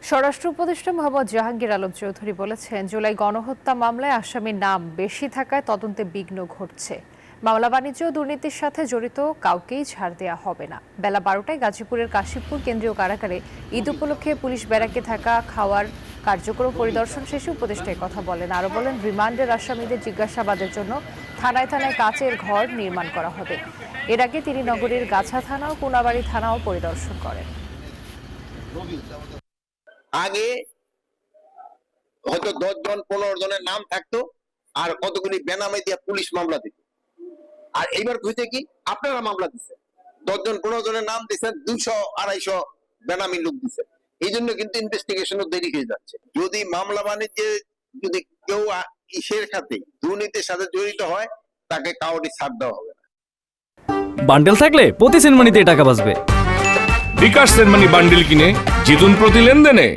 স্বরাষ্ট্র উপদেষ্টা মোহাম্মদ জাহাঙ্গীর আলম চৌধুরী বলেছেন, জুলাই গণহত্যা মামলায় আসামির নাম বেশি থাকায় তদন্তে বিঘ্ন ঘটছে। মামলা বাণিজ্য ও দুর্নীতির সাথে জড়িত কাউকেই ছাড় দেওয়া হবে না। বেলা 12টায় গাজীপুরের কাশিমপুর কেন্দ্রীয় কারাগারে ঈদ উপলক্ষে পুলিশ ব্যারাকে থাকা খাওয়ার কার্যক্রম পরিদর্শন শেষে উপদেষ্টা কথা বলেন। আরও বলেন, রিমান্ডের আসামিদের জিজ্ঞাসাবাদের জন্য থানায় থানায় কাচের ঘর নির্মাণ করা হবে। এর আগে তিনি নগরীর গাছা থানা ও কোনাবাড়ী থানাও পরিদর্শন করেন। আগে হয়তো 10 জন 15 জনের নাম থাকতো, আর কতগুলি বেনামে দিয়ে পুলিশ মামলা দিত। আর এইবার হইতে কি আপনারা মামলা দিচ্ছেন, 10 জন 15 জনের নাম দিচ্ছেন, 200-250 বেনামি লোক দিচ্ছেন। এই জন্য কিন্তু ইনভেস্টিগেশনও দেরি হয়ে যাচ্ছে। যদি মামলা বাণিজ্যে যদি কেউ ইসের সাথে দুর্নীতির সাথে জড়িত হয়, তাকে কাউরি ছাড় দেওয়া হবে না। বান্ডেল থাকলে প্রতি সেনমানিতে টাকা বাঁচবে। বিকাশ সেনমানি বান্ডিল কিনে জিতুন প্রতি লেনদেনে।